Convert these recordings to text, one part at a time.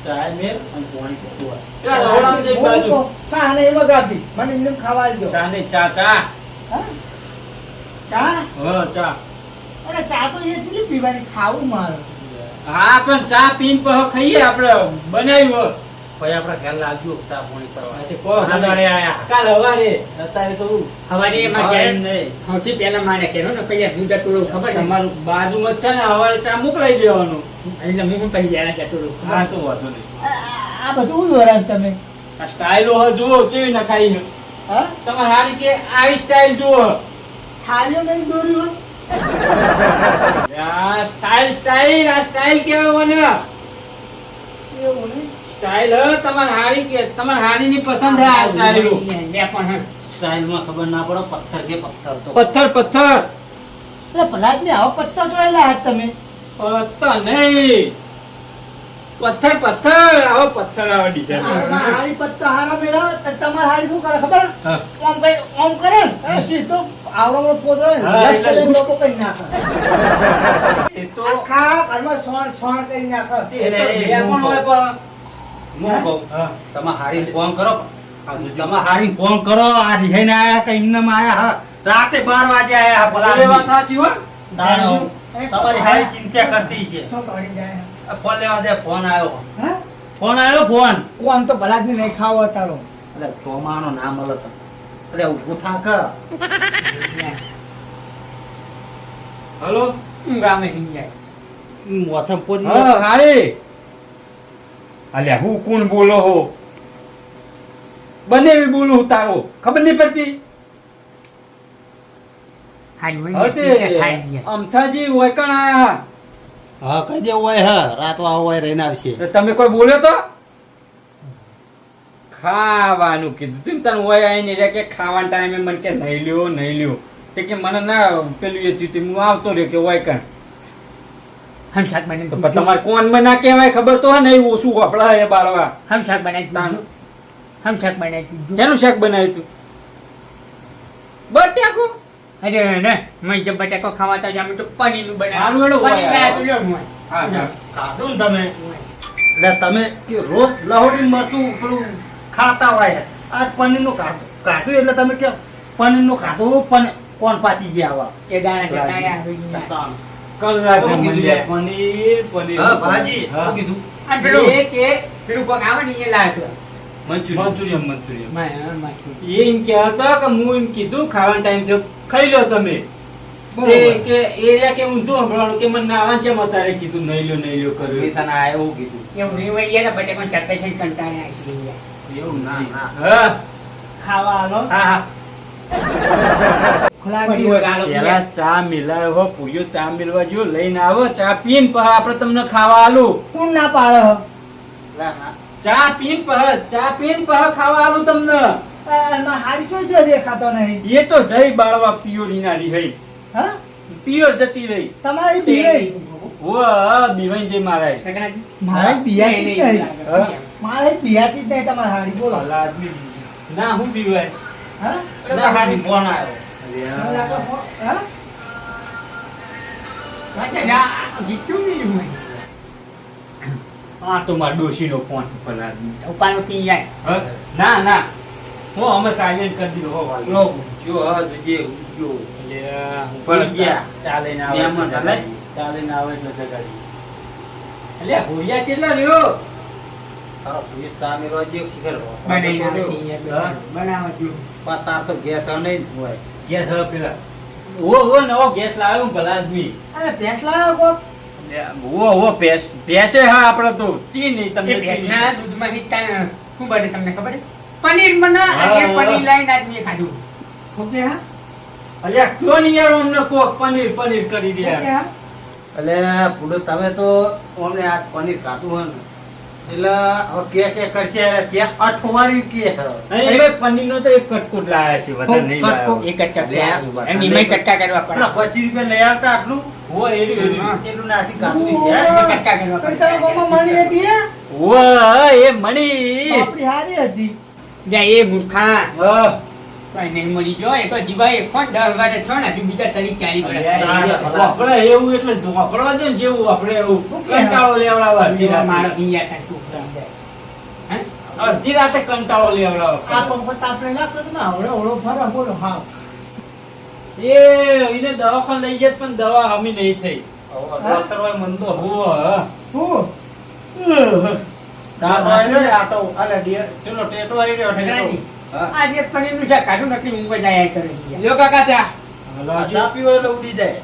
ચાય મેલ અને પાણી પીવું. પેલા રોડામાં જઈ બાજુ શાહ ને એમાં ગાધી મને એમને ખાવા દો. ચા ને ચા ચા. હા ચા હા ચા. અરે ચા તો એ કેટલી પીવાની ખાવું મારે. હા પણ ચા પીને પછી ખાઈએ આપણે બનાવ્યું. પછી આપણે ખ્યાલ લાગજો ચા પાણી કરવા. તે કો હવારે આયા. કાલ હવારે અત્યારે તો હવારે એમાં હા, ક્યારે નહીં. સૌથી પહેલા મારે કહેવાનું ને પહેલા હું જતો રહું ખબર છે તમારું બાજુમાં જ છે ને હવારે ચા મોકલાઈ દેવાનું. એટલે હું પછી પહેલા જતો રહું હા તો વાંધો નહીં. આ બધું વરાજ તમે આ સ્ટાઈલો હ જુઓ કેવી નખાઈ છે. હા તમારે હારી કે આવી સ્ટાઈલ જુઓ. થાળીઓ નહીં દોર્યું આ સ્ટાઈલ કેવો મને એવું નહીં સ્ટાઈલ હ તમારે હારી કે તમારે હારીની પસંદ હે આ સ્ટાઈલ. લે પણ સ્ટાઇલમાં ખબર ના પડે પથ્થર કે પથ્થર તો. પથ્થર પથ્થર એટલે ભલા જ ને આવો પત્તા ચોળેલા હાથ તમે પથ્થર નહીં પથ્થર પથ્થર આવો પથ્થર આવો ડિઝાઇન. હારી પત્તા હારા મેળા તમારે હારી શું કરે ખબર હા. ઓમ કરે ને અને સીધો આવડો પોદળો ને હા, લસ એટલે લઈને લોકો કઈ નાખે એ તો આખા ઘરમાં સોણ કરી નાખે એ તો બે પણ હોય પણ હું કહું હા. તમે હારી ફોન કરો. તમે હારી ફોન કરો. આ રિહાઈને આયા કે એમનેમ આયા હા. રાતે 12 વાગે આયા હા એ વાત ભલા. સાચી હો. દાડો. તમારી હારી ચિંતા કરતી છે. શું કાઢી જાય આ ફોન લેવા દે. ફોન આવ્યો. હા ફોન આવ્યો ફોન. કોણ તો ભલા જ નહીં ખાવો તારો એટલે ચોમાનો ના મળે તો. એટલે ઊભું થા કર. હલો હું ગામે હિંગ જાય મોથમ પોત હા હારી અલ્યા હું કોણ બોલો હો બને એવી બોલું હું તારો ખબર નહીં પડતી. હાજી અમથાજી વૈકણ આયા. હા કઈ દેવું હોય હા. રાત આવો હોય રહીને આવશે. તો તમે કોઈ બોલ્યો તો ખાવાનું કીધું તું ને તને હોય આવીને રે કે ખાવાના ટાઈમે મને કે નહીં લ્યો તે કે મને ના પેલું એ થયું હું આવતો રહ્યો કે વૈકણ. હમ શાક બને તો પણ તમારે કોણ માં ના કહેવાય ખબર તો હે ને એવું ઓછું વપરાય એ બાળવા. હમ શાક બનાવી હમ શાક બનાવી શેનું શાક બનાવ્યું તું બટાકું. અરે ને મેં જબ બટાકો ખાવાતા જ અમે તો પનીરનું હારું હેડો બનાવ્યું પનીર હોય. લાયા તો લ્યો હું હા હા ખાધું ને તમે. એટલે તમે કે રોજ લહોડી મરચું પેલું ખાતા હોય. આજ પનીરનું ખાધું એટલે તમે કે પનીરનું ખાધું પણ કોણ પાછી ગયા આવા. એ દાણા જતા આવી ગયા કલાક શું કીધું લે? પનીર હા ભાજી હા. શું કીધું? આ પેલું એ કે પેલું કોક આવે ને એ લાવ્યો મંચુરિયન તો એ એમ કહેતા કે હું એમ કીધું ખાવાનો ટાઈમ થયો ખાઈ લો તમે. બરોબર. કે એરિયા કે ઊંધું સંભળાણું કે મને નાવા છે મતારે કીધું નહીં લ્યો એ કર્યું. તને આ એવું કીધું. એવું નહીં હોય યાર બટાકો ચટકાઈ થઈને કંટાળે આવી છે એવું ના ના. હા ખાવા આલો હા હા ખોલાવી પેલા ચા મિલાયો હો પૂરીઓ ચા મિલવા જો લઈને આવો ચા પીને પછી આપણે તમને ખાવા આલું. કોણ ના પાડે હ? ના ના. ચા પીને પછી ખાવા આલું તમને. એમાં હારી ચોઈ જો દેખાતો નહીં એ તો જઈ બાળવા પિયોરી ના રહી હા પિયોર જતી રહી. તમારી બીવાઈ ઓ બીવાઈ જઈ મારા સગરાજી મારે બિયાતી જ નહીં હા. મારે બિયાતી જ નહીં તમારી હારી બોલો ભલા આદમી. ના હું બીવાય હા એટલે હારી ફોન આવ્યો. મને લાગે હા જીતું નહીં હોય આ તો મારા ડોશીનો ફોન ભલા આદમી. ઉપાડો પી જાય હા? ના ના હું અમે સાયલેન્ટ કરી દીધો હો વાલી. લો જો હા જોજે જો. પણ ગયા. ચાલે ના આવે મહેમાન એટલે હાલે? ચાલે ના આવે એટલે જગાડી. એટલે ભૂરિયા કેટલા રહ્યો તારો પૂરી ચા મેળવા જે શીખેલો. બનાવીને આવે છે યાર. બનાવે છે પણ તાર તો ગેસ નહીં હોય. ગેસ હવે પેલા ઓ નવો ગેસ લાવ્યો હું ભલા આદમી. અરે ભેંસ લાવ્યો કોક ઓ પેસે હા આપણે તો ચી નહીં એ તમને ભેંસના દૂધમાં હિતા શું બને તમને ખબર છે પનીર બના અને એ હા. પનીર લાઈને આદમીએ ખાધું ઓકે હા અલ્યા કયો નહીં યાર અમને કોક પનીર કરી દે ઓકે હા એટલે પૂડો તમે તો અમને આ પનીર ખાધું હોય ને એટલે હવે કે કરશે ચેક અઠવાડિયું કે અહીં ભાઈ પનીરનો તો એક કટકોટ લાયા છે વધારે નહીં લાયો. એક જ લે, કટકા એમ નિમય કટકા કરવા પડે પેલા 25 રૂપિયા લઈ આવતા આટલું ઓ એર્યું. એટલું નાસી ખાધું છે નિમય કટકા કરવા પણ પડે તમે ગામમાં મળી હતી હે? ઓ એ મણી આપણી હારી હતી લે એ મૂર્ખા હા. કોઈ નહીં મળી જો એ તો જીવાય એક ફોન 10 વાગે છો ને હજુ બીજા 30 40 આપણે એવું એટલે વાપરવા દે ને જેવું આપણે એવું કંટાળો લેવડાવવા અડધી રાતે. મારો અહીંયા કાંઈ ટુકડા અંદર. હે? અડધી રાતે કંટાળો લેવડાવવા. આ પંપ તાપને નાખતો તો ને હવળે હવળો ફરો બોલો હા એ એને દવાખાને લઈ જાય પણ દવા હમી નહીં થઈ. ડોક્ટર હોય મંદો ઓહ, હું દાંત આવી રહ્યો ને આટો અલે ડિયર ચલો ટેટો આવી રહ્યો ટેટો ઠકરાજી, હા આજે પનીરનું શાક કાઢું નક્કી ઊંઘ જ આયા કરે છે. લ્યો કાકા ચા. હાલો આ આવજો. ચા પીવો એટલે ઉડી જાય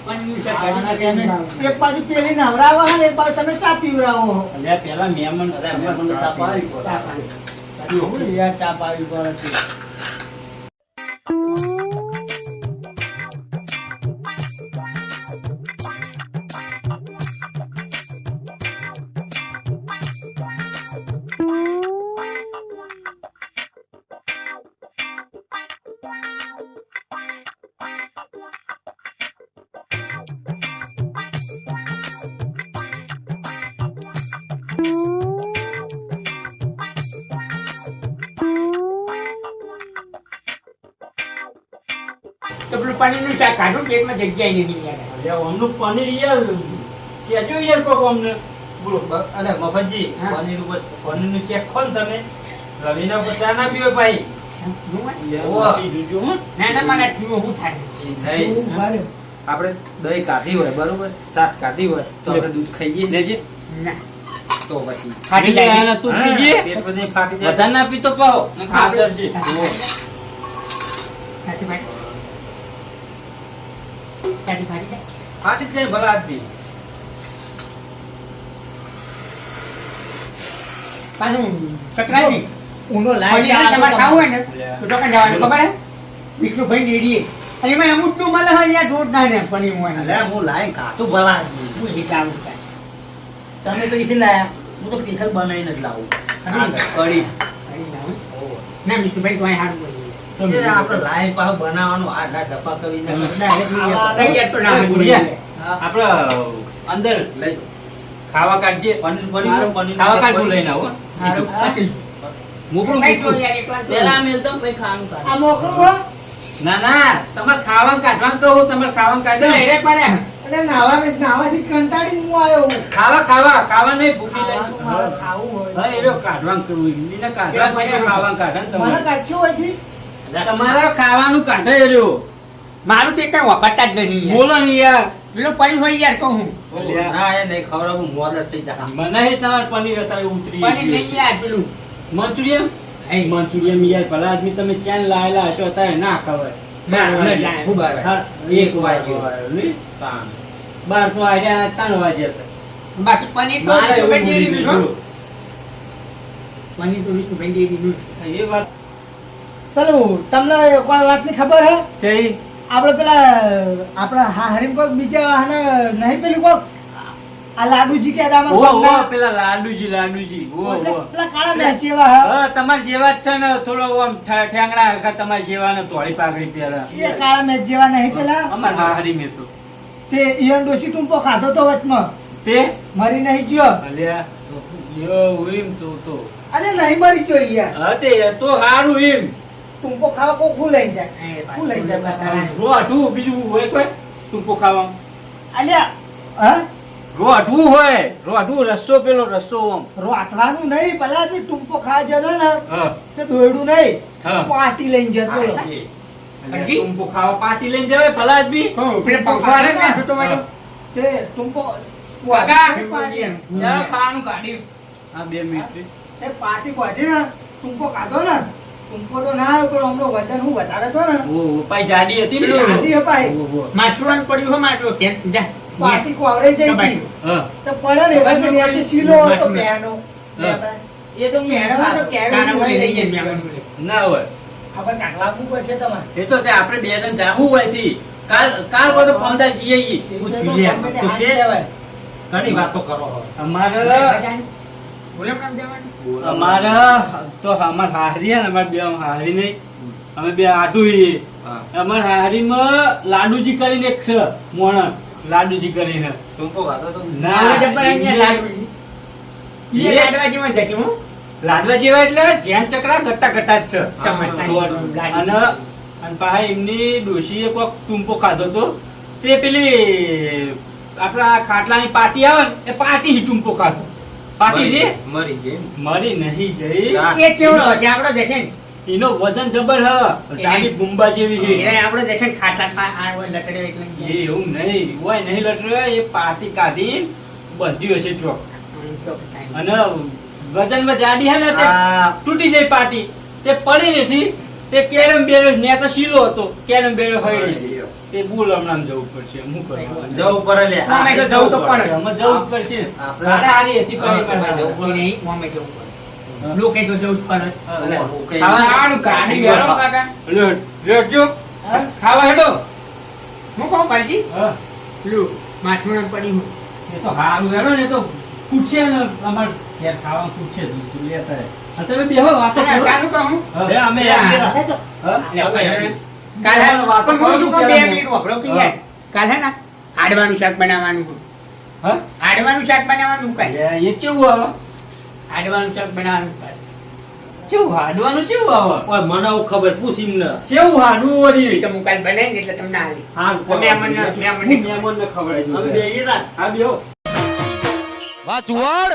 પનીરનું શાક કાઢું આના નક્કી તમે ઊંઘ આવે. એક બાજુ પેલી નવરાવો હે ને એક બાજુ તમે ચા પીવડાવો હો. અલ્યા પેલા મહેમાન અરે મહેમાનને ચા પાવી પડે. ચા પાણી. હું યાર ચા પાવી પડે છે. તો પેલું પનીરનું શાક કાઢું પેટમાં જગ્યા નહીં યાર. અલ્યા ઓમનું પનીર યાર કેજો યાર કોક અમને. બોલો અને મફતજી હા. પનીરનું ચેક ખો ને તમે રવિના ઉપર ચા ના પીવો ભાઈ ઓહ. જોજો હો. ના ના મને પીવો શું થાય નહીં હું બારે. આપણે દહીં કાઢી હોય બરોબર છાશ કાઢી હોય તો આપણે દૂધ ખાઈએ લેજે. ના તો પછી ફાટી એટલે જાય. આને તું પીજે. પેટ બધી ફાટી જાય વધારે ના પીતો પાહો. ને ખાતર છે. સાચી વાત. સાચી ફાટી જાય. ફાટી જ જાય ભલા આદમી પાછું ચક્રાજી ઊનો લાય પનીર ચા તમારે ખાવું હોય ને લે. તો ચોકન જવાનું ખબર હે વિષ્ણુભાઈ ડેડીએ અને એમાં અમુક નું મળે હોય યાર જોરદાર ને પનીર હોય અલે હું લાઈ કાતું ભલા આદમી હું શીખાવું કાંઈ. તમે તો ઈથી લાયા હું તો સ્પેશિયલ બનાવીને જ લાવું કઢી અરે લાવું. ના વિષ્ણુભાઈ તો અહીં હારું બોલીએ. એ આપણે લાઈ પાછું બનાવવાનું આ ડબ્બા કરીને ડાયરેક્ટ લઈ આવતા. તૈયાર તો ના એ હોય ભૂલ્યા. બોલીએ. આપણે અંદર લઈ ખાવા કાઢજે. પનીર પનીર પનીર ખાવા કાઢવું લઈને આવો. હારું, પાટીલ. મોકલું કઈ તો મોકલું. યાર એકવાર તો- પેલા મેલતો પછી ખાવાનું કાઢ. આ મોકલું હો ના ના તમારે ખાવાનું કાઢવાનું કહું તમારે ખાવાનું તો કાઢો. એરે પડે. અને નાવાથી કંટાળીને હું આવ્યો હું. ખાવા નહીં ભૂખી લઈ. ખાવાનું મારે ખાવું હોય. હા એ કાઢવાનું કરવું એને કાઢવાનું કહ્યું, ખાવાનું કાઢે ને મને તમારે. કાચું હોય થી તમારે ખાવાનું કાઢે એ રહ્યો. મારું તો એક કાંઈ વાપરતા જ નહીં યાર. બોલો ને યાર. પેલો પનીર હોય યાર કહું ના એ નહીં ખવડાવું મોડર થઈ જાય મને તમારે પનીર અત્યારે ઉતરી પનીર નહીં ગયું. યાર પેલું મંચુરિયન અહીં મંચુરિયન યાર ભલા આદમી તમે ચેન લાયેલા હશો અત્યારે ના ખવાય. ના, બાર ના, વાગે. ખૂબ આવે. હા, એક વાગ્યો. નહીં? તાન. બાર તો આયા 3 વાગ્યા હતા. બાકી પનીર તો મારે એવું વિષ્ણુભાઈ ભૂલી ડેરીનું ગયું. હો. પનીર તો વિષ્ણુભાઈ ડેરીનું. એ વાત પેલું તમને કોઈ વાતની ખબર હે છે. આપણે પેલા આપણા હારીમ કોઈક બીજા વાહને નહીં પેલી કોક આ લાડુજી કહેતા ઓ અમારા ઓ પેલા લાડુજી ઓ ઓ. પેલા કાળા ભેંસ જેવા હે. હા, તમારા જેવા જ છે ને થોડો આમ ઠેંગડા હરખા તમારા જેવા ને ધોળી પાઘડી પહેરે. એ કાળા ભેંસ જેવા નહીં પેલા અમાર હારી મેં તો તે ઈયન ડોસી ટૂંપો ખાધો તો વચમાં તે મરી નહીં ગયો અલ્યા યો એમ તો અરે નહીં મરી ગયો યાર હા તે તો હારું એમ ટૂંપો ખાવા કોક હું લઈ જાય એ હું લઈ જાય પાછા? રોઢું બીજું હોય કોઈ ટૂંકો ખાવામાં અલ્યા હા રોઢું હોય રોઢું રસ્સો પેલો રસ્સો આમ રોતવાનું નહીં પેલા બી ટૂંપો ખાવા જતો ને હા તે દોયડું નહીં હા. પાટી લઈને જતો અલ્યા, ટૂંકો ખાવા પાટી લઈને જવાય ભલા જ બી કહું, પેલો પંખો હારે ને છૂટો વાળો. તે ટૂંપો કાકા. પાટી ચાલો ખાવાનું કાઢ્યું. હા 2 મિનિટ તે પાટી બાંધી ને ટૂંપો ખાધો ને ટૂંપો તો ના આવ્યો પણ હમણાં વજન હું વધારે હતો ને ઓ પાઈ જાડી હતી ને ગાડી અપાય ઓહો. માસુરાન પડ્યું હોય મારે તો ત્યાં જા. પાટી કોવરાઈ જઈ હતી હા તો પડે ને એવા તો નીચે સીલો હતો પહેનો હા. એ તો મેં પહેણમાં તો ખાધું. કાના કેળું ઉડી લઈ લઈ જાય જાય મેં આગળ. ના હોય ખબર કાઢવા પડશે તમારે એ તો તે આપણે 2 જણ જાહું હોય થી કાલ બધો ફમદાર જઈએ ઈ. પૂછી લે તો કે ઘણી વાતો કરો હવે. અમારે બોલે કેમ જવાનું? અમારે તો અમાર હારી ને અમાર બે હારી નહીં અમે બે આટું ઈ. હા. અમાર હારીમાં લાડુજી કરીને એક છે મોણ લાડુજી કરીને ટૂંકો ખાધો તો ના આવો જબર અહીંયા લાડુ. એ એ- લાડવા જેવા જશે હું. લાડવા જેવા એટલે જેમ ચકરા ગટ્ટા ગટ્ટા જ છે તમે અને પાછા એમની ડોશીએ કોક ટૂંપો ખાધો તો તે પેલી આપણા ખાટલાની પાટી આવે ને એ પાટી ટૂંપો ખાધો પાટી રે મરી ગઈ મરી નહીં જઈ એ ચેવડો છે આપણો જશે ને એનો વજન જબર હ જાડી ગુંબા જેવી છે એ આપણો જશે ને ખાટા આ લટડ્યો એટલે એ એવું નહીં હોય નહીં લટર્યો એ પાટી કાઢી બંધી હશે ચોક અને વજનમાં જાડી હે ને તે આ તૂટી જાય પાટી તે પડી નથી તે કેરમ બેરો ને તો શીલો હતો કેરમ બેરો હળી તે બુલ હમણાં જવું પડશે હું કરવાનું જવું પડે લે અમે તો જવું તો પડે. અમે જવું જ પડશે આપણે- અરે હારી હતી હા, પરિવાર જવું એ નહીં મોમે જવું પડે લોકો તો જવું જ પડે અલે, ઓકે. ખાવાનું કાઢી વેરો કાકા લેટજો હા? ખાવા હેડો હું કહું પાલજી હા લું માથું પડી હું એ તો હારું હેડો ને તો પૂછશે ને અમાર ઘેર ખાવા પૂછશે તું લેતા હે. અને તમે બેહો વાતો અને કરો ચાલુ કહું હા. લે, અમે યાર હા? કાલે વાતો પણ હું શું કહું, કરો, 2 મિનિટ વાપરો કે યાર. કાલે ને આડવાનું શાક બનાવવાનું છે. હા આડવાનું શાક બનાવવાનું કાલે એ કેવું આવે આડવાનું શાક બનાવવાનું કાલે. કેવું હાડવાનું કેવું આવે ઓય મને આવું ખબર પૂછ એમને કેવું હાડવું એ વળી તો હું કાલે બનાવીને એટલે તમને આલી. હા મહેમાનને મહેમાનને ખવડાવી અમે દઉં. બેહીએ તા. હા બેહો વાહ ચુવાડ